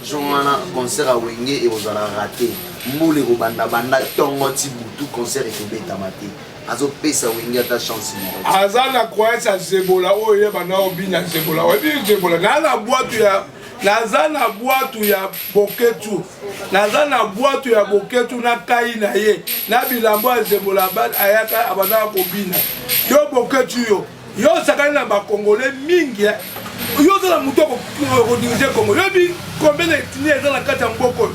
30 juin concert à Wenge et vous allez rater moule ko banda tongo tibutu concert et beta maté azo pesa Wenge ata chance ni azana croyance à Zebola oye bana obina Zebola oye Zebola na boîte ya nazana boîte ya boketu nazana boîte ya boketu na kai na ye na bilambo ya Zebola bad ayaka abana kobina yo boketu yo sakana na ba congolais mingi yo za muto ko diriger Congo yo bi combien de ethnies dans la carte en boko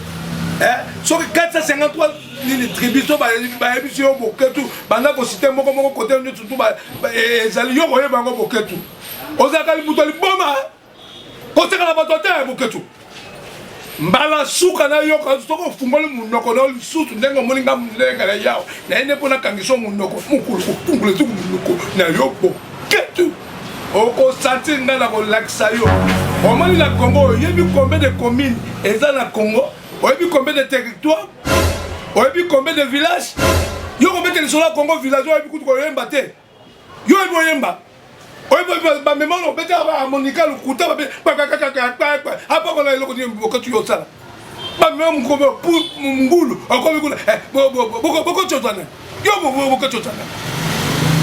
sur 453 ni tribus to ba yebi yo boketu bana ko système moko côté ni tout ba ezali yo ko yeba ngo boketu ozaka muto li boma ko seka na batote boketu mbala suka na yo ka to ko fungole munoko no sutu ndengo molinga mlenga na yao na ene pona kangiso munoko mukulu ko fungole tu munoko na yo boketu oko sentir nga na ko laksa yo omani na Congo yebi combien de communes eza na Congo oyebi combien de territoires oyebi combien de villages yo combien de sur la Congo village oyebi kutu ko yemba te yo ebo yemba oyebi ba memano beta ba harmonica lukuta ba apa ko na eloko ni boketu yo sala ba memo ko pour ngulu akobi kuna boko chotana yo boko chotana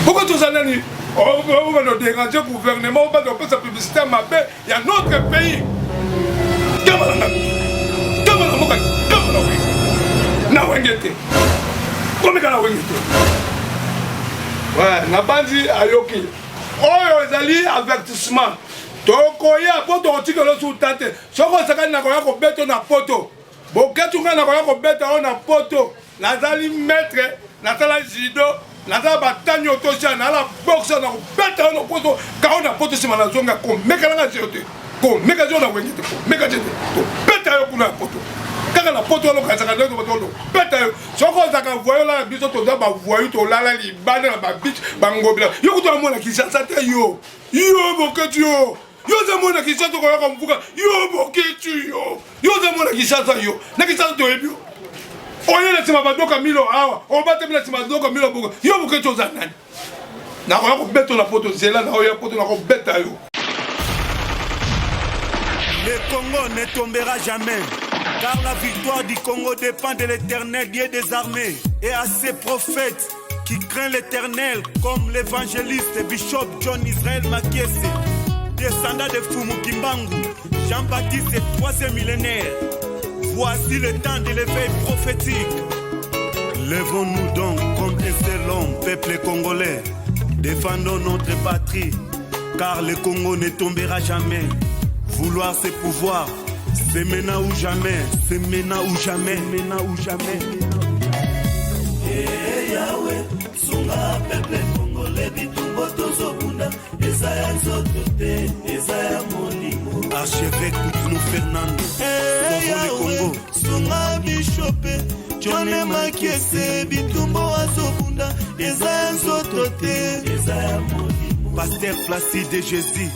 boko chotana ni on va nous déranger gouvernement, on va nous faire sa publicité à ma paix. Il y a notre pays. Ouais, n'a pas dit à Yoki. Oh, ils avertissement. Tokoya, poto, tika lo sous tante. Soko sakani na koya ko beto na poto. Boketu nga na koya ko beto na poto. Nazali maître, nazala judo. Naza batanyo tosha na la boxe na beta no poto ka ona poto sima na zonga ko meka na jeté ko meka jona wengite ko meka jeté ko beta yo kuna poto kaka na poto lo ka saka ndo poto beta yo soko zaka voyo la biso to da ba voyo to la li bana na ba bitch bangobila yo kuto amona kisasa te yo boketu yo za mona kisasa ko ya mvuka yo boketu yo za mona kisasa yo na kisasa to ebio oye na sima badoka milo awa obate bila sima badoka milo boko yo boketo za nani na ko beto na poto zela na oya poto na ko beta yo. Le Congo ne tombera jamais car la victoire du Congo dépend de l'Éternel Dieu des armées et à ses prophètes qui craignent l'Éternel comme l'évangéliste Bishop John Israel Makiese descendant de Fumu Kimbangu Jean-Baptiste 3e millénaire. Voici le temps de l'éveil prophétique. Lèvons-nous donc comme un seul homme, peuple congolais. Défendons notre patrie, car le Congo ne tombera jamais. Vouloir ses pouvoirs, c'est maintenant ou jamais. C'est maintenant ou jamais. Maintenant ou jamais. Yahweh, sunga peuple congolais, bitumbo tozobunda, Ezaya nzotote, Ezaya molimo. Archevêque Koutounou Fernando, Yahweh, sunga bishope, John Makiese, bitumbo azobunda, Ezaya nzotote, Ezaya molimo. Pasteur Placide Jésus,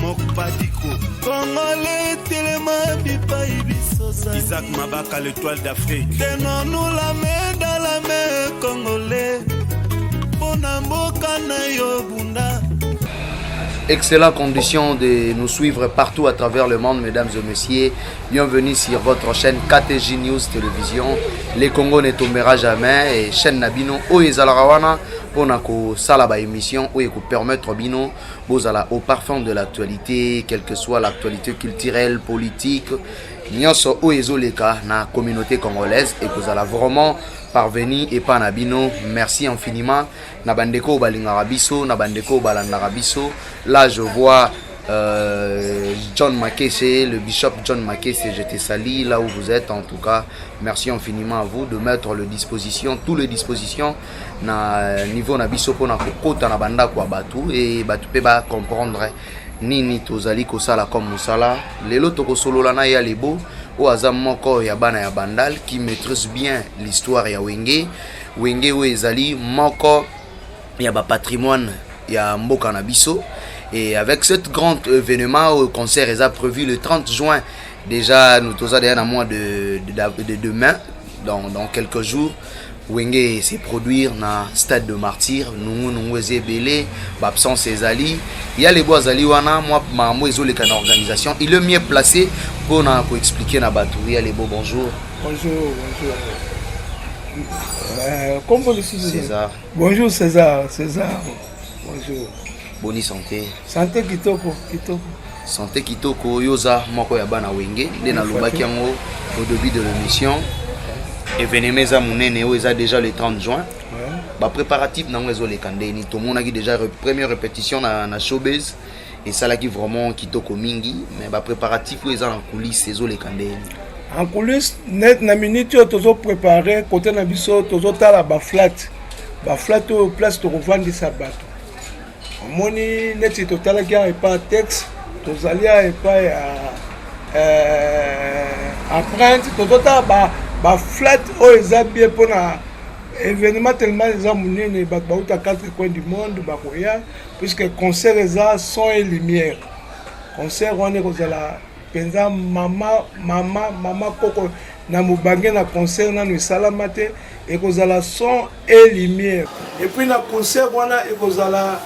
Mokpadiko, Congolais telema bipai bisosa. Isaac Mabaka, l'étoile d'Afrique. Tenons-nous la main dans la main, Congolais. Bonamboka na yobunda. Excellente condition de nous suivre partout à travers le monde, mesdames et messieurs. Bienvenue sur votre chaîne KTJ News Télévision. Les Congo ne tombera jamais. Et chaîne Nabino, Oezalarawana, pour nous salaba émission, où permettre Bino, au parfum de l'actualité, quelle que soit l'actualité culturelle, politique. Nyonso Oezoleka, na communauté congolaise, et que vous allez vraiment parvenir et pas Nabino. Merci infiniment. Nabandeko Balingarabiso, Nabandeko Balandarabiso. Là, je vois John Makiese, le bishop John Makiese, je te salue là où vous êtes. En tout cas, merci infiniment à vous de mettre toutes les dispositions na niveau Nabiso pour na kota na banda kwa batu et batu pe ba comprendre nini tozali kosala comme musala. Lelo toko solo na ya lebo o azam moko ya bana ya bandal qui maîtrise bien l'histoire ya Wenge o ezali moko ya ba patrimoine ya mboka na biso. Et avec ce grand événement, au concert est prévu le 30 juin. Déjà, nous sommes dans un mois de demain, dans quelques jours. Wenge s'est produire dans le stade de Martyr. Nous sommes belé, absence Ezali. Il y a les bois Zali wana, moi, ma organisation. Il est mieux placé Pour nous expliquer na batouria les beaux bonjour. Bonjour. Comment le César. Bonjour César. Bonjour. Bonne santé. Santé kitoko. Santé kitoko yoza moko ya bana wenge nde na lobaki yango au début de l'émission. Événement za munene o eza déjà le 30 juin. Ba préparatif nango ezo le kandeni to monaki déjà première répétition na showbiz et ça là qui vraiment kitoko mingi mais ba préparatif o eza en coulisses ezo le kandeni. En coulisses net na minute tozo préparer côté na biso tozo tala ba flat au place to revendre bato. Moni net total qui a pas texte tozalia et pas empreinte total ba flat o eza bien pour na événement tellement eza munene ba uta 4 coins du monde ba koya puisque concert eza son et lumière concert on est kozala penza mama koko na mubange na concert na no salamate et kozala son et lumière et puis na concert wana et kozala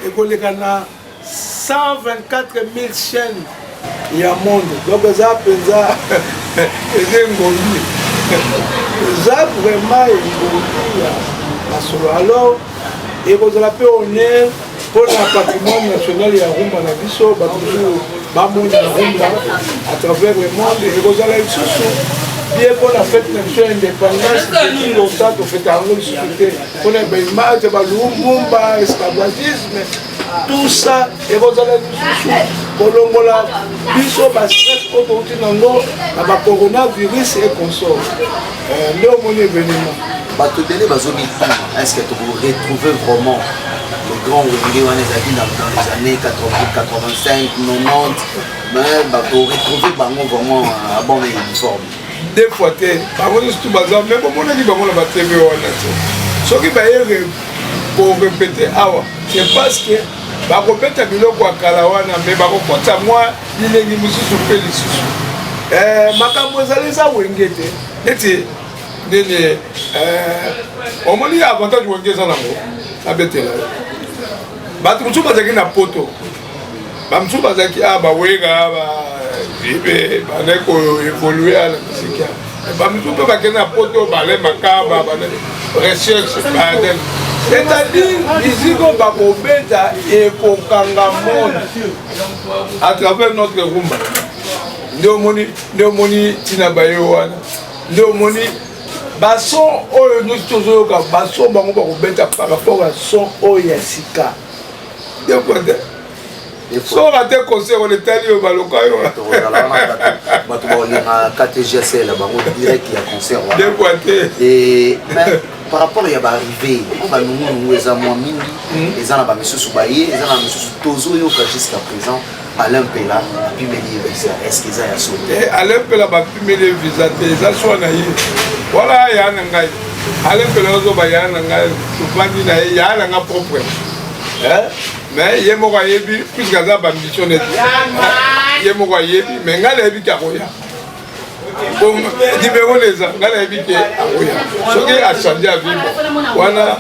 ekolekana 124 000 chaînes ya monde donc ça penza ezengoli ça vraiment ezengoli ya solo alors ekozala pe honneur pour le patrimoine national ya rumba na biso toujours bamona rumba à travers le monde ekozala lisusu bien pour la fête nationale indépendance depuis longtemps to fête en gros société pour les image ba lumumba esclavagisme tout ça ekozala lisusu kolongola biso ba stress ko touti nango na ba coronavirus et consort ndio moni événement bato bele bazomi est-ce que tu retrouver vraiment le grand Wenge wana ezali dans les années 80 85 90 mais bato retrouver bango vraiment à bon uniforme deux fois te bango surtout baza mais bomonaki bango na batv wana te soki baye pour répéter awa c'est parce que bakobeta biloko ya kala wana me bakokota mwa lilengi mosusu mpe lisusu makambo ezali eza wenge te neti nini omoni avantage wenge eza nango abetela bato mosusu bazalaki na poto bamosusu bazalaki bawenga ibe bane koévolue ala misiki bamosusu mpe bakende na poto balemaka recherche baden c'est-à-dire biziko bakobeta ekokanga monde à travers notre rumba nde omoni ntina bayo wana nde omoni bason oyo nyonso tozoyoka bason bango bakobeta par rapport à son oyo ya sika ndekwate soka te concert on etali oyo baloka yo bato baolinga KTGSL bango direct ya concert wana ndekwate par rapport à l'arrivée, on va nous les avoir mis, les ans à Monsieur Soubaye, les ans à Monsieur Tozo Yoka jusqu'à présent, Alain Pella, puis Mélier Visa, est-ce qu'ils ont sauté? Alain Pella, puis Mélier Visa, ils ont soigné. Voilà, il y a un gars. Alain Pella, il y a un gars, il y a un gars propre. Mais il y a un gars, puisqu'il y a une ambition, il y a un gars, mais il y a un gars. Numéro les ans, ngala ebike akoya. Soki a changé à vivre. Wana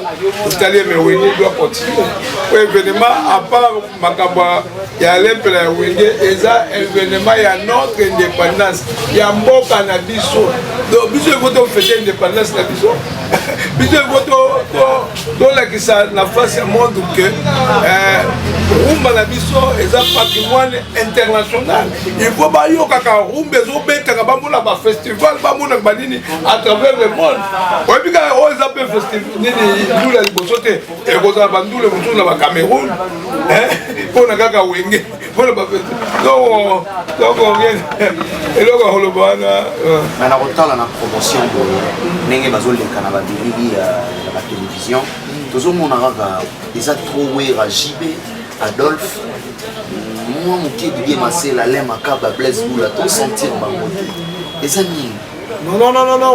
italien mais Wenge doit continuer. Pour événement à part makaba ya lempela Wenge eza événement ya notre indépendance. Ya mboka na biso. Donc biso voto fêter indépendance na biso. Biso voto dans la qui ça na face monde que rumba na biso eza patrimoine international. Il faut ba yo kaka rumba zo beta ka bamona ba festival bamona banini à travers le monde. Ouais bika o eza pe festival nini ndula libosote e koza bandule mutu na ba Cameroun pour na kaka Wenge pour ba festival. Donc rien eloko holobana na rotala na promotion de nenge bazoleka na ba bilili ya la télévision. Toujours mon arabe eza trop wera JB Adolphe moi mon qui dit masser la lème akaba Blaise Boula to sentir bango eza nini non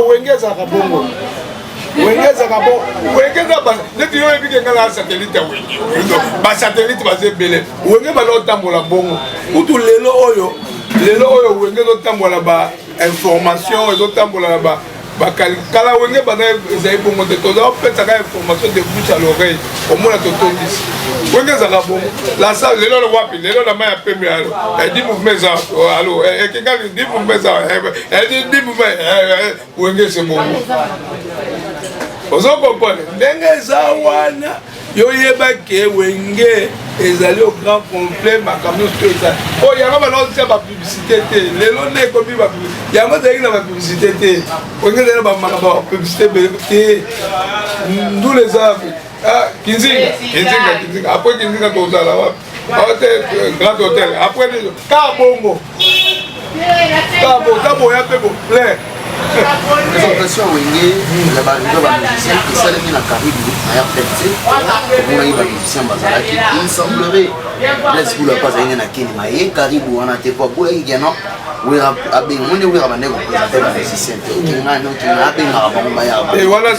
Wengeza kabongo Wengeza kabongo Wengeza ba neti yo ebike ngala satellite Wenge ba satellite ba zebele Wenge ba lo tambola bongo utu lelo oyo Wenge zo tambola ba information zo tambola ba kala wenge bana ezali bongo te toza opesaka information de bouche à l'oreille omona totondisi wenge ezaka bongo lasa lelo lo wapi lelo na mai ya pembe alo di mouvement eza alo ekekali di mouvement eza di mouvement wenge c'est bongo ozokomprendre ndenge eza wana yoyebake wenge ezali au grand complet makambo nyonso eza oyo yango banaotia bapublicité te lelo nde ekomi yango ezalaki na bapublicité te wenge ezali na bamakambo ya bapublicité te ndula eza kinzinga après kinzinga tozala wapi aote grand hôtel après ka bongo taboya mpe boplein présentation wenge ya barido bamusicien esalemi na karibu na ya pete omonaki bamusicien bazalaki il semblerait blaise bula mpo azali nde na keni maye karibu wana te po aboyaki geno wera abenga monde wera bande koprésente bamusicien te okengani okenga abengaka bango bayaka wana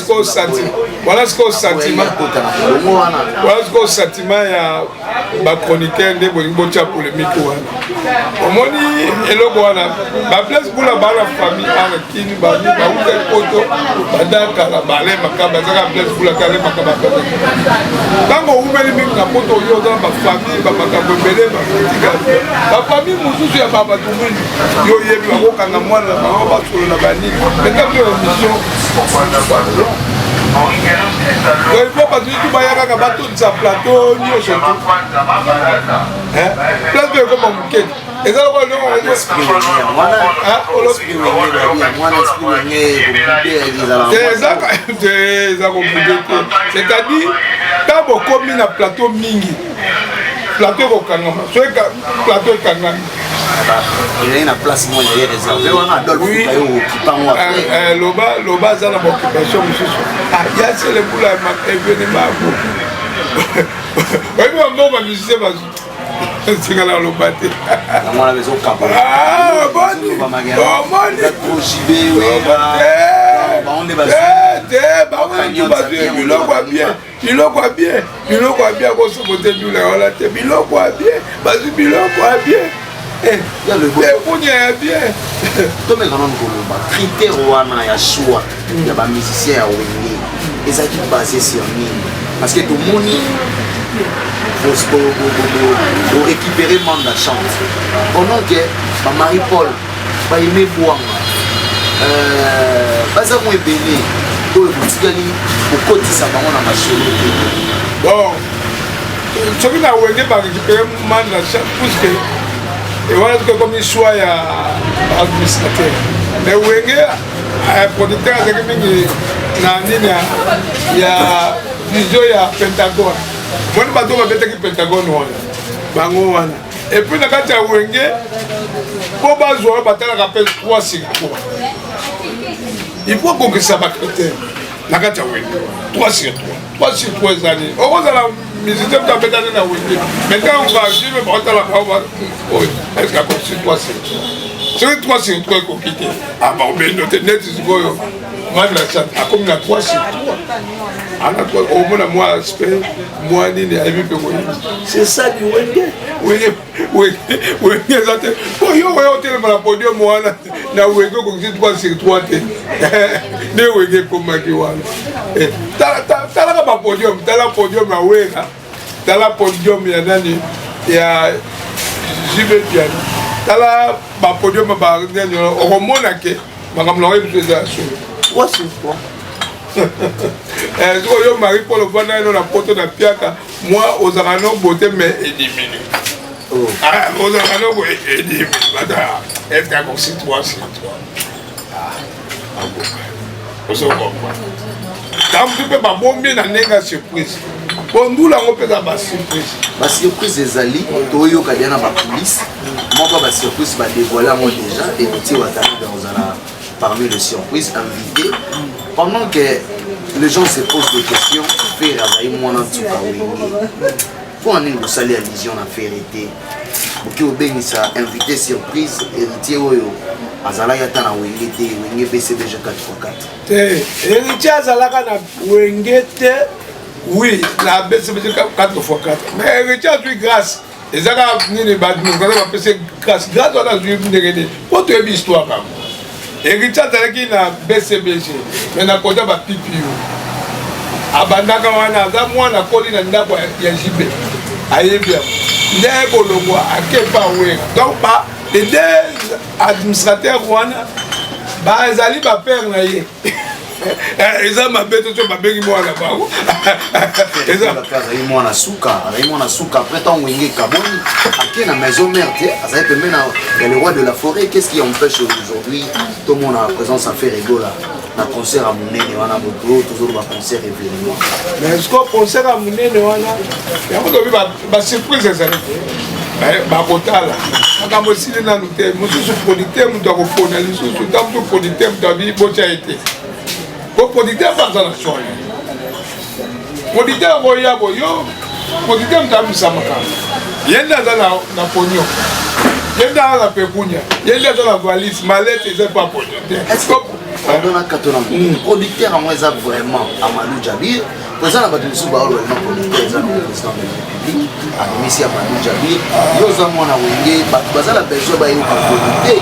sikoyo sentiment ya bachroniqueur nde bolingi botya polémique wana omoni eloko wana bablaise bula bana famille ana kini bami bauta poto badakala balemaka bazaka blaise bula kalemaka bakaba ntango oumeli mingi na poto oyo oza na bafamille bamakambo ebele bafatika bafamille mosusu ya babatumini yo oyebi bakokanga mwana na bango basolo na banini mekambi oyo émission il faut parce que tu vas y avoir bateau de sa plateau ni au château place de comme un bouquet et ça on c'est-à-dire quand vous commis na plateau mingi plateau kokangama soit plateau kangama il y a une place moi il est réservé on a d'autres qui parlent loba za na occupation mususu il y a c'est le boula événement oui mais on va musicien va c'est quand on va te moi la maison capable bon trop jibé on est basé biloko ya bien kosobote ndula wala te biloko ya bien bazwi biloko ya bien ekunya ya bien tomeka nano koloba critère wana ya choix ya bamusicien ya wenge ezalaki basé sur nini parce que tomoni récupérer manda chante pendant que bamarie paul baime bwanga baza mo ebele oyo botikali kokotisa bango na masolo te bon soki na wenge barécupéré manda chante puisque ewana tuke komi choix ya administrateur mais wenge producteur azalaki mingi na nini ya vision ya pentagone moni bato babetaki pentagone wana bango wana epuis na kati ya wenge mpo bazwa batalaka mpe 3 sur 3 il faut kokisa bacritère na kati ya wenge 3 sur 3 3 sur 3 ezali okozala musicien moto abetani na wenge maintenant bajime baotalaka oyo eske akosi 3 sur 3 soki 3 sur 3 ekoki te baobendo te neti sikoyo mwana chante akomi na 3 sur 3 ana omona mwa aspect mwa nini ayebi mpe koyebi c'est ça du wenge eza te po yo oyo otelema na podium wana na wenge okokisi 3 sur 3 te nde wenge ekomaki wana talaka bapodium tala podium ya wenga tala podium ya nani ya jibe piano tala bapodium ya banani okomona ke makambo nango ebiso eza ya solo 3 sur 3 soki oyo marie paul ovanda eno na poto na piaka mwa ozalaka no bote mais élimine ozalaka no bo élimine bata eske akosi 3 sur 3 ozokomprendre ntango tu mpe babombi na ndenge ya surprise bondula yango mpenza basurprise ezali toyoka dia na bacoulisse moko basurprise badévoile yango déjà écouti watanga ozala parmi les surprises invités pendant que les gens se posent des questions faire azali mwana ntuka wenge mpo nini kosali allusion na faire te oki obengisa invité surprise héritier oyo azalaki ata na wenge te wenge bcbg 4x4 te héritier azalaka na wenge te oui na bcbg 4x4 mais héritier azwi grâce ezaka nini baza bapese grâce wana azwi ndenge nini po toyebi histoire kango Richard azalaki na BCBG mais na kota ba PPU abandaka wana aza mwana koli na ndako ya JB ayebia nde kolongwa akepa wenga donc ba les deux administrateurs wana bazali ba père na ye eza mabeto to babengi mwana bango eza mwana suka après tant wenge kaboni ake na maison mère azali pembe na le roi de la forêt. Qu'est-ce qui empêche aujourd'hui tout le monde a présence à faire rigola na concert à munene wana boto toujours ba concert événement mais est-ce que concert à munene wana yango to ba surprise ezali bakotala makambo esili nanu te mosusu producteur moto akopona lisusu nta moto producteur moto abi botya ete ko producteur baza na choix producteur boya boyo producteur moto abisa makambo yende aza na pognon yende aza na pekunya yende aza na valise malete eza pa producteur pardon katona producteur à moi ça vraiment Amadou Djabir président la battu sous baolo le producteur ça le président de la République monsieur Amadou Djabir yo za mona wenge baza la besoin ba yo producteur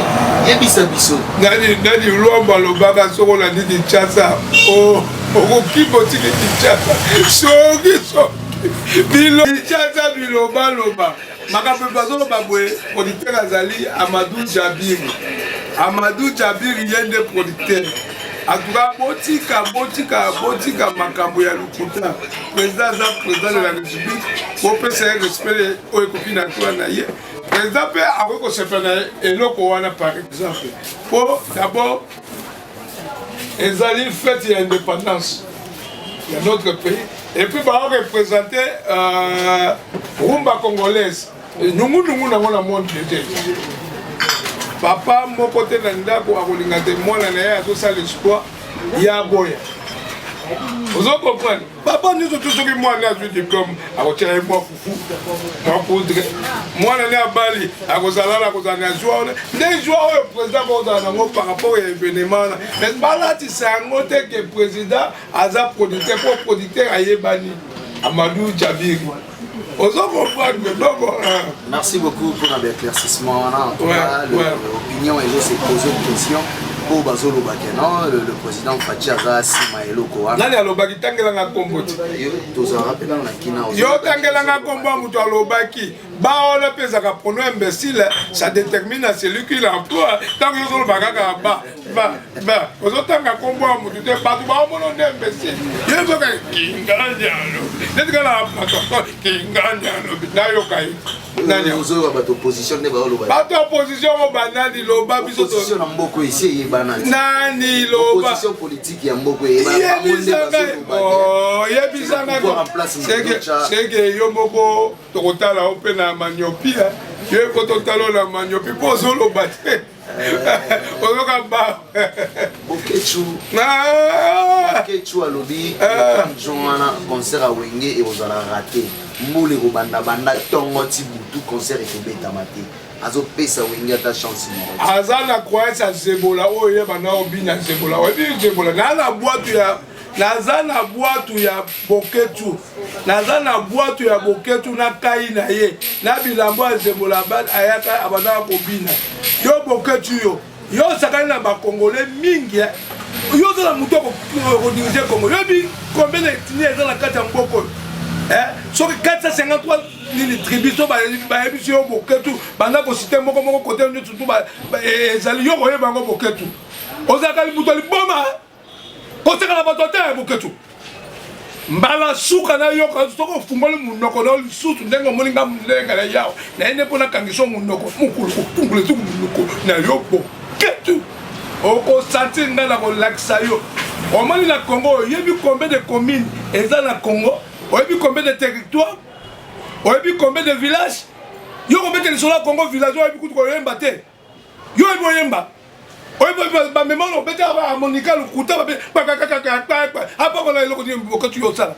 yebisa biso nani lomba lobaka soko la ndi chasa okibo tiki chasa so bilo chasa biloba makambo bazolo babwe producteur azali Amadou Djabir yende producteur atuka botika makambo ya lukuta président de la République pour pesa respect oyo kopina toi na ye président pe akoko sepana eloko wana par exemple pour d'abord ezali fête ya indépendance de notre pays et puis va représenter rumba congolaise nungu nango na monde te papa moko te na ndako akolinga te mwana na ye azosala espoir ya boya ozo comprendre papa nyonso to soki mwana azwi diplôme akotyela ye mwa fufu mwa poudre mwana ne abali akozala na joie wana nde joie oyo président kozala nango par rapport ya événement wana mais balatisa yango te ke président aza producteur mpo producteur ayebani Amadou Djabir. Merci beaucoup pour l'éclaircissement. L'opinion et l'autre s'est posé une question. Pour Bazolo Bakeno, le président Fatia Sima Eloko. Nani alobaki tangelanga komboti. Toza rappela na kina. Yo tangelanga kombo muto alobaki. Ba on pesa ka pronom imbécile, ça détermine celui qui l'emploie. Tant que yo bakaka ba. Ozotanga kombo muto te batu ba mono imbécile. Yo boka kinganyalo. Netkala pato kinganyalo binayo kai. Nani ozo ba opposition ne ba oloba. Ba opposition mo banani loba biso to. Opposition na mboko ici. Nani loba opposition politique ya mboko ye c'est que yo moko tokotala ope na maniopia yo kototala na maniopi po zoloba te ozoka ba Bokechu alobi Joana concert a wenge et ozala raté mbule ko banda tongo tibutu concert e kobeta mate azo pesa wengi ata chance mo azana croyance zebola oye bana obina zebola obi zebola na boîte ya boketu na boîte ya boketu na kai na ye na bilambo zebola ba ayaka abana kobina yo boketu yo sakana na ba congolais mingi yo za muto ko diriger Congo yo bi combien de ethnies dans la carte mboko sur 453 ni tribus to ba ebiso yo boketu banda ko cité moko côté nyo tutu ba ezali yo koyeba ngo boketu ozaka libuto liboma koteka na bato te boketu mbala suka na yo ka soko fungole munoko na lisusu ndengo moninga mlenga na yao na ene pona kangiso munoko mukulu fungole tu munoko na yo boketu oko sentir ngana ko laksa yo o mali na Congo yebi combien de communes eza na Congo oyebi combien de territoires oyebi combien de villages yo combien de sur la Congo village oyebi kutu ko yemba te yo yebi oyemba oyebi ba mémoire obeta ba monika lukuta ba kaka apa ko na eloko ni boketu yo sala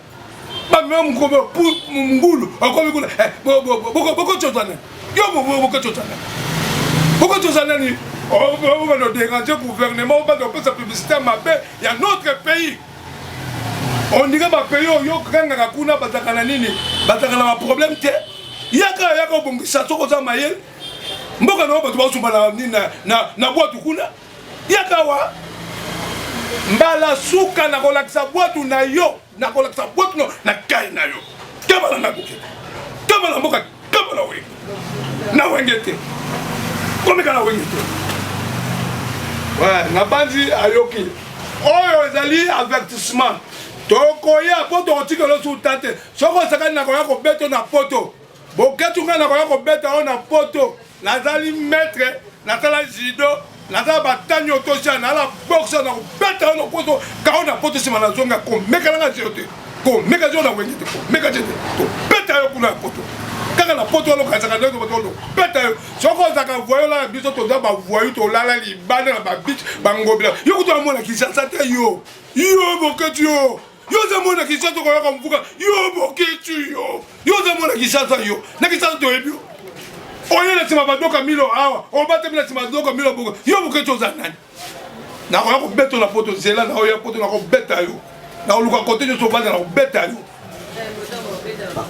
ba mémoire mkobo pour ngulu akobi kuna boko chotana yo boko chotana boko chotana ni on va nous déranger gouvernement on va faire sa publicité mabe il y a notre pays. On dirait que pays yo kanga kuna batakana nini batakana ma problème te yaka bongisa toko za mayel mboka no bato basumba na nini na boîte kuna Yakawa mbala suka na kolakisa boîte na yo na kolakisa boîte no na kai na yo kabala na buke kabala mboka kabala we na wengete komeka na wengete ouais na bandi ayoki oyo ezali avertissement tokoya po tokotikelo sur tante soko sakani na koya ko beto na poto boketu nga na koya ko beta na poto nazali maître nazala judo nazala batani otosha na la boxe na ko beta na poto ka na poto sima na zonga ko meka na jeté ko meka zo na wengete ko meka jeté to beta yo kuna poto kaka na poto lo kazaka ndo poto beta yo soko zaka voyo la biso to da ba voyo to lala li bana na ba bitch bangobila yo kuto amona kisasa te yo boketu yo zamona kisasa ko yaka mvuka yo boketu yo zamona kisasa yo na kisasa to ebio oye na sima badoka milo awa o bate bila sima badoka milo boko yo boketu za nani na ko yako beto na poto zela na oya poto na ko beta yo na oluka kote yo so bana na ko beta yo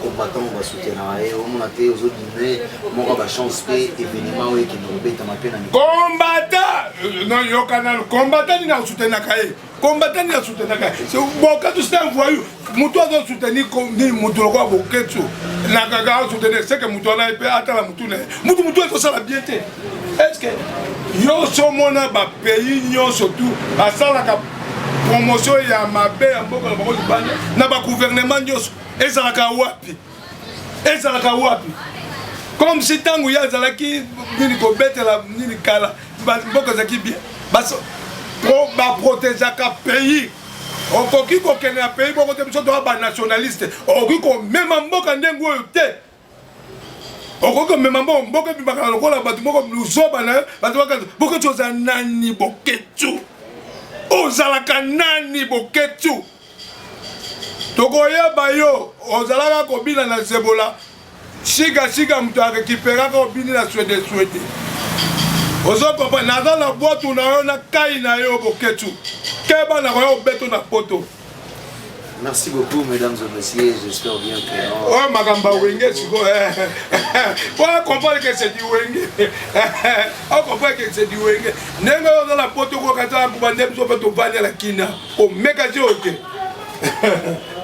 combattant va soutenir au monde aux autres dîner mon va chance paix événement ouais qui nous bête ma peine combattant non yo canal combattant ni na soutenir kae combattant ni na soutenir kae c'est bon quand tu sais voyou muto doit soutenir ni muto ko boketu na gaga soutenir c'est que muto na peut atala muto na muto est ça la bienté est-ce que yo so mona ba pays nyo surtout ba sala ka promotion ya mabe ya mboka na bango libanda na ba gouvernement nyos ezalaka wapi comme si tangu ya zalaki nini ko betela nini kala ba mboka zaki bien baso pro ba protéger ka pays okoki ko kena pays boko te biso to ba nationaliste okoki ko mema mboka ndengo yo te okoki ko mema mboka bi bakala lokola batu moko luzoba na batu bakala boko choza nani boketu ozalaka nani boketu tokoyeba yo ozalaka kobina na zebola shika mutu arekiperaka obini na swede ozokopa naza na bwatu na yo na kai na yo boketu keba na koya obeto na poto. Merci beaucoup mesdames et messieurs, j'espère bien que oh makamba wenge siko on comprend que c'est du wenge on comprend que c'est du wenge nengo dans la poto ko kata ko bande so peto vanya la kina o meka joke.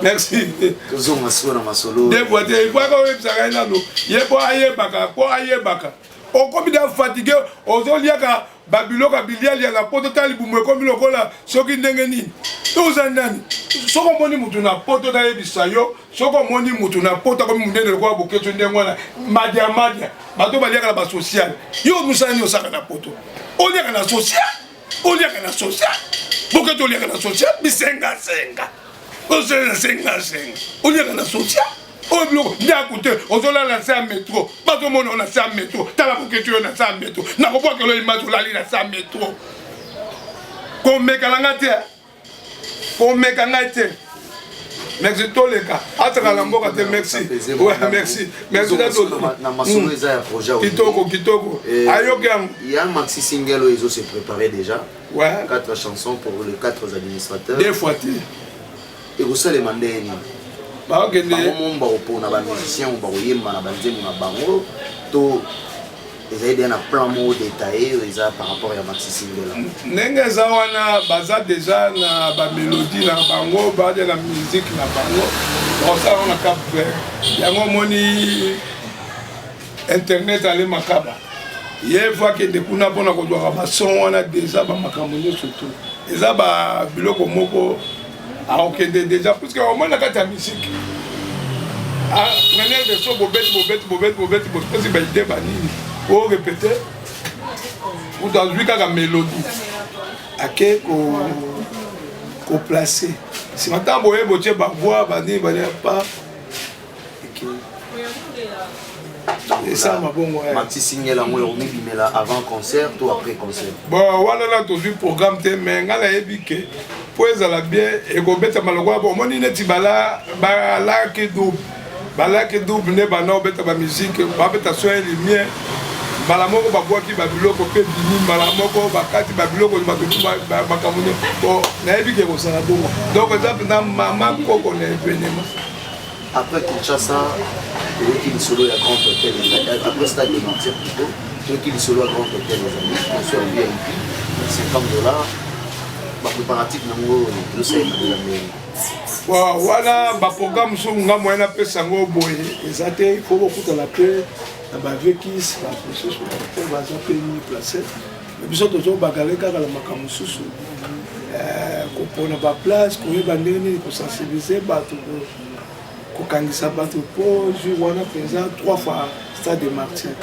Merci. Toujours masolo. Des fois il faut que web ça gagne no yebo ayebaka o komi da fatigué ozoliaka babiloka biliali ya la poto tali bumwe komi lokola soki ndenge nini tozandani soko moni mutu na poto da yebisa yo soko moni mutu na poto komi mundende kwa boketo ndengwana madia bato baliaka na ba social yo musani osaka na poto oliaka na social boketo oliaka na social bisenga oliaka na social oh bloc d'écouter ozola na sa métro pas tout monde on a sa métro tala boketu na sa métro na ko boka lo image la li na sa métro ko meka ngate merci toleka ataka la mboka te merci ouais merci na masolo eza ya projet kitoko ayokam il y a maxi single ils ont se préparé déjà ouais 4 chansons pour les 4 administrateurs des fois et vous savez demander okay, ba opona ba musicien ba oyemba na banzemu na bango to ezali na plan mo détaillé eza par rapport à maxi single ndenge za wana baza déjà na ba mélodie na bango ba de la musique na bango ça on a cap yango moni internet ale makaba ye fois que de kuna pona ko doa ba son wana déjà ba makambo surtout eza ba biloko moko alors que déjà parce que au moins la carte musique ah prenez des choses bobette parce que ba idée ba nini o répéter ou dans lui la mélodie ake ko placer si maintenant boye botie ba voix ba ni ba pas et ça ma bon ouais maxi single en moi on bimela avant concert ou après concert bon voilà là tout du programme te mais ngala ebike pour ezala bien et ko beta maloko bon moni neti bala ke double ne bana beta ba musique ba beta soin lumière bala moko ba boaki ba biloko pe bini bala moko ba kati ba biloko ba kamune bon na ebike ko sala bongo donc exemple na mama koko na événement après Kinshasa il solo à grand hôtel après stade de Nantes plutôt qui solo à grand hôtel les amis on se VIP $50. Préparatif nango le sait voilà ba programme so nga moyen pesa ngo boye ezate il faut beaucoup de la paix ba vekis ba processus ba za pays placé biso tozo bagale kaka la makamususu ko pona ba place ko yeba ndeni ko sensibiliser ba to ko kangisa ba to po ju wana pesa 3 fois stade de Martyrs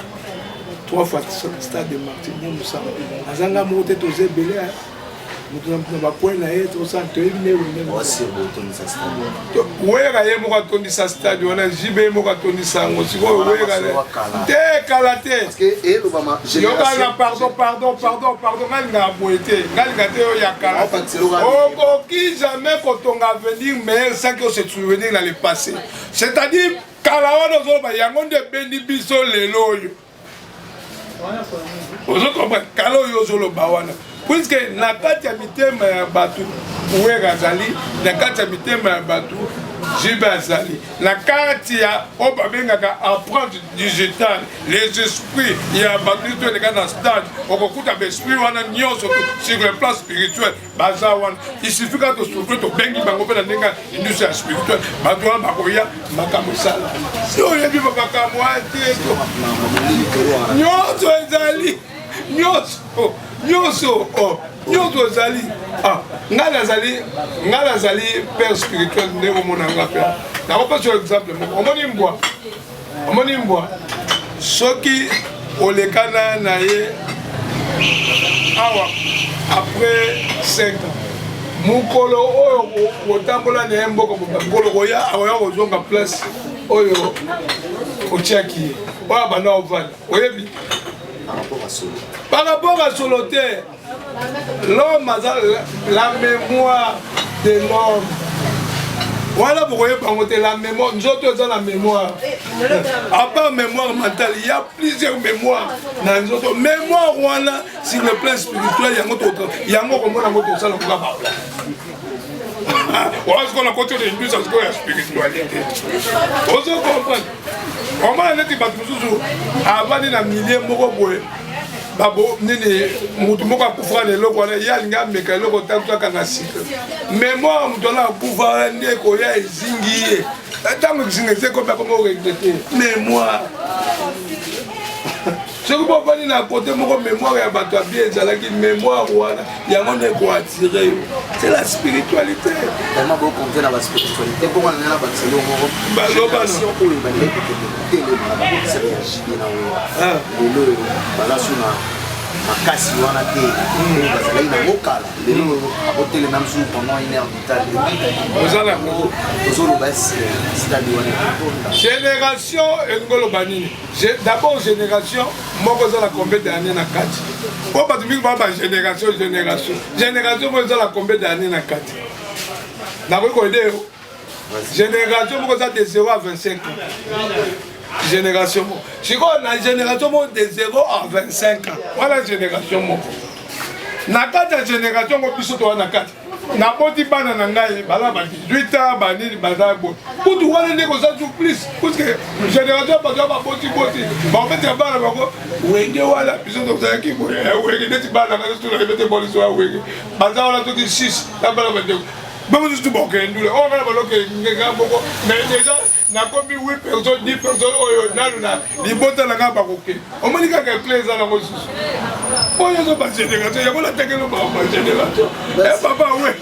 3 fois stade de Martyrs nous ça azanga mote toze belé nous ba point na eto santo ibine aussi boton sa stade wera ye mo ka tondi sa stade wana jibe mo ka tondi sango siko wera te kalate parce que et le mama génération pardon nga boete nga te yo ya kala qui jamais quand on va venir mais sans que se souvenir dans le passé c'est-à-dire kala wana zo ba yango de bendi biso lelo yo ozo comprendre kala yo zo lo ba wana puisque na kati ya mitema ya batu uwega azali na kati ya mitema ya batu jibe azali na kati ya oyo babengaka empreinte digitale les esprits ya batu to eleka na stade okokuta baesprit wana nyonso sur le plan spirituel baza wana isuffit kaka tosurtout tobengi bango mpe na ndenge industrie ya spirituel bato wana bakoya makambo esala si oyebi bamakambo wana te nyonso ezali nyonso ezali nga nazali père spirituel nde omonanga mpe nakopesa exemple moko omoni mbwa soki olekana na ye awa après 5 ans mokolo oyo otambola na ye mboka mokolo koya akoya kozonga place oyo otiaki ye oyo abanda ovanda oyebi par rapport à Soloté, l'homme a la mémoire de l'homme. Voilà pourquoi la mémoire, nous autres avons la mémoire. À part mémoire mentale, il y a plusieurs mémoires. Dans les autres mémoires, voilà, sur le plan spirituel, il y a un autre ça. Voilà ce qu'on a côté de l'industrie, c'est la spiritualité. Vous comprenez? Comment on est avant de milliers de babo nini mutu moko akufa leloko wana ye alingi ameka eloko takutaka na sika mémoire mutu wana akufa nde koya ezingi ye ntango ekisinga ezekomi akoma oregrete mémoire soki bofani na kote moko mémoire ya bato ya bien ezalaki mémoire wana yango nde koatire yo c'est la spiritualité tellement beau compter dans la spiritualité comment on est là bas moko balobana oyo baleki telema c'est réagir na lelo balasuna makasi wana te bazalaki na mokala lelo akotelema msusu pendant 1 heure d'Italie ozala tozoloba stade wana génération engoloba nini d'abord génération moko ezala combien d'années na kati po bato mingi baa génération moko ezala combien d'années na kati nakoki koyede yo génération moko eza de 0 à 25 ans génération moko sikoyo na génération moko de 0 à 25 ans wana génération moko na kati ya génération moko biso towa na kati naboti bana na ngai bala ba 18 ans banini baza boye kutu wana nde koza tu plus puisque génération bato baboti baobetela bana bango wenge wana biso tozalaki boye wenge neti bana kasotunakebete boliso ya wenge baza wana toki 6 na bana bandeko bango susu bokendule oyo kala balokengeka moko mais déjà nakomi 8 personnes 10 personnes oyo nanu na libota na ngai bakoke omoni kaka eple eza nango susu oyo ozo bagénération yango natekelo bagénération papa we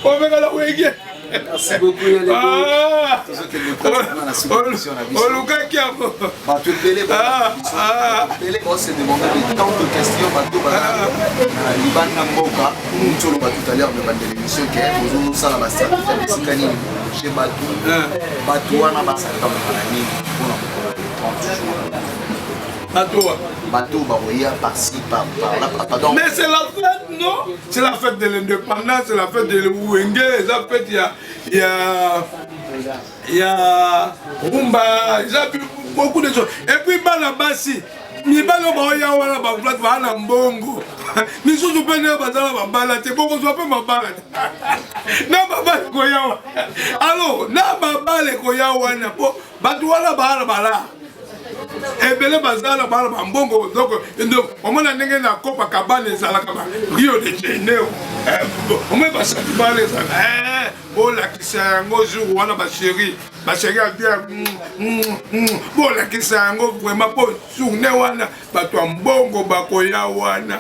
omekala wenge merci beaucoup olukaki yango bato ebele ose demande tant de questions bato na libanda mboka mutu oloba tout à l'heure de batélévision ke ozosala bastratégie ya esika nini chez bato wana basakamaka na nini mpona mokolo bato baroya par-ci par-là pardon mais c'est la fête non c'est la fête de l'indépendance c'est la fête de Wenge eza fête il y a rumba il y a beaucoup de choses et puis bana basi mibali baoya wana baplate bana mbongo misusu mpe nde bazala babala te bokozwa mpe mabala te na babale koya wana alors na babale koya wana po bato wana baala bala ebele bazala bala bambongo donc omona ndenge na kopa kabane ezalaka ba Rio de Janeiro omwe basati bala ezala bolakisa yango jour wana basheri abia bolakisa yango vraiment po journée wana bato ya mbongo bakoya wana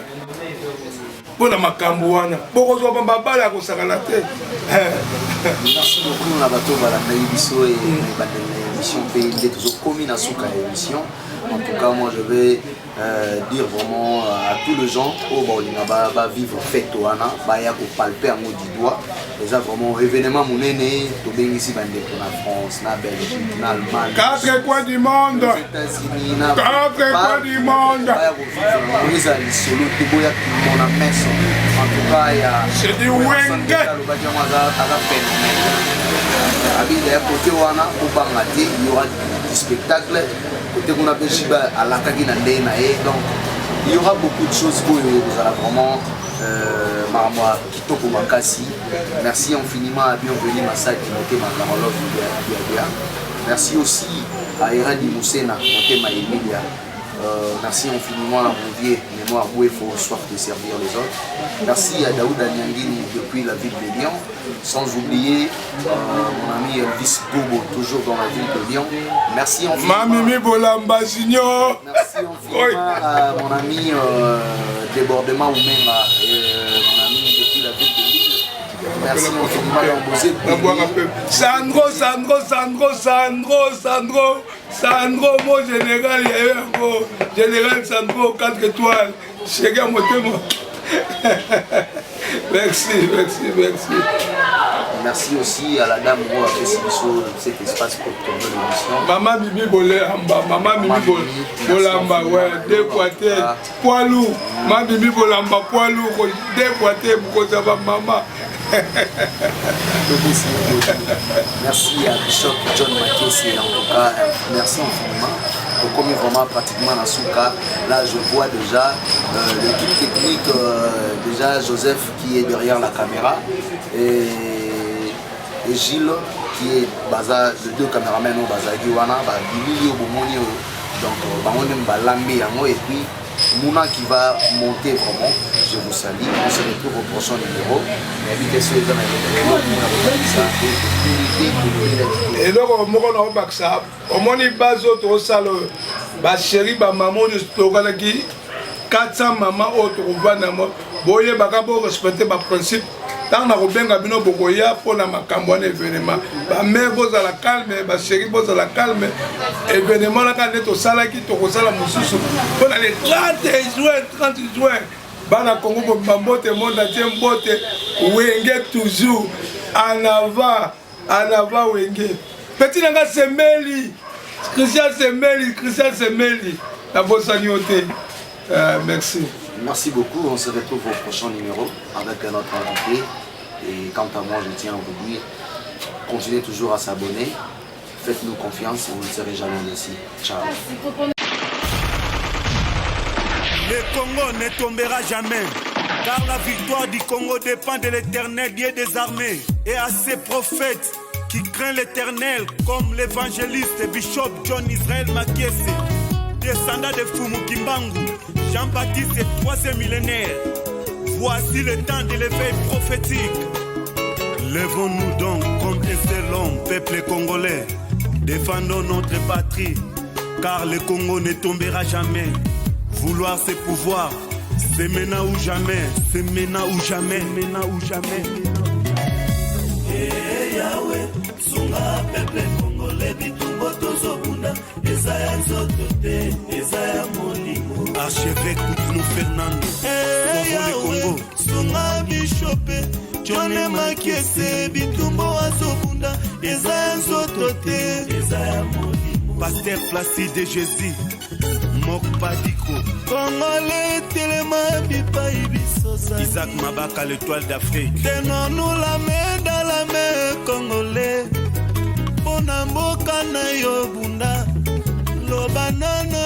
mpona makambo wana bokozwa bambabala ya kosakana te. Merci beaucoup na bato balanda biso et l'émission PND toujours commis na suka émission. En tout cas, moi je vais dire vraiment à tous les gens au Baolinga va vivre fête wana ba ya ko palper en du doigt. Déjà vraiment événement monene to bengi ici bande pour la France, na Belgique, na Allemagne. 4 coins du monde. États-Unis, na 4 coins du monde. Ba ya ko vivre les ali solo to boya tout mon messe. En tout cas, il y a c'est du wenge. Le bâtiment à phénomène. Avec les côtés wana au Bangladesh, il y aura du spectacle. Côté qu'on appelle Shiba à la Kagina Nae, donc il y aura beaucoup de choses pour vous allez vraiment Marmoa Kitoko Makasi. Merci infiniment à bienvenue Massa Timothée Makarolov Biabia. Merci aussi à Iradi Moussena, Montema Emilia. Merci infiniment à mon vieux mémoire où il faut soif de servir les autres. Merci à Daoud Anyangini depuis la ville de Lyon. Sans oublier mon ami Elvis Bobo, toujours dans la ville de Lyon. Merci infiniment. Mamimi Bolamba Signor. Merci infiniment à mon ami Débordement Oumenga, mon ami depuis la ville de Lille. Merci infiniment à Mbosé. Sandro, mon général, général Sandro, 4 étoiles. Chérie à Motema. Merci. Merci aussi à la dame qui a fait cet espace pour tourner l'émission. Maman Mimi Bolamba, ouais, deux poités, poids lourd. Maman Mimi Bolamba, poids lourd, deux poités pour que ça va maman. Merci à Bishop John Makessi, en tout cas, merci infiniment. Comme vraiment pratiquement dans Souka, là je vois déjà l'équipe technique, déjà Joseph qui est derrière la caméra et Gilles qui est baza, les deux caméramens au Bazagi Wana, donc et puis Mouna qui va monter vraiment, je vous salue, on se retrouve au prochain numéro. Et donc, on m'a base au salon, ma chérie, ma maman, je 400 mamans autres, boye bakabo respecter ma principe. Tant na robenga bino bokoya pour na makambo na événement. Ba mère boza la calme, ba chérie boza la calme. Événement la quand to sala ki to ko sala mususu. Pour les 30 juin. Bana Congo Bambote monde entier mbote wenge toujours en avant wenge. Petit nanga Semeli. Christian Semeli. La bossa nyoté. Merci. Merci beaucoup, on se retrouve au prochain numéro avec un autre invité. Et quant à moi, je tiens à vous dire, continuez toujours à s'abonner, faites-nous confiance, vous ne serez jamais déçus. Ciao. Le Congo ne tombera jamais, car la victoire du Congo dépend de l'Éternel, Dieu des armées, et à ses prophètes qui craignent l'Éternel, comme l'évangéliste Bishop John Israel Makessi, descendant de Fumu Kimbangu, Jean-Baptiste est 3e millénaire. Voici le temps de l'éveil prophétique. Lèvons-nous donc comme un seul homme, peuple congolais. Défendons notre patrie, car le Congo ne tombera jamais. Vouloir c'est pouvoir, c'est maintenant ou jamais, c'est maintenant ou jamais, maintenant ou jamais. Hey Yahweh, sunga peuple congolais, bitumbo tozobunda, Ezaya nzotote, Ezaya molimo. Archevêque Koutounou Fernando, Hey Yahweh, sunga bishope, John Makessi, bitumbo azobunda, Ezaya nzotote, Ezaya molimo. Pasteur Placide Jésus, Mokpadiko, Congolais tellement bipaï bisosa. Isaac Mabaka, l'étoile d'Afrique. Tenons-nous la main dans la main, Congolais. Pona mboka na yo bunda, loba nano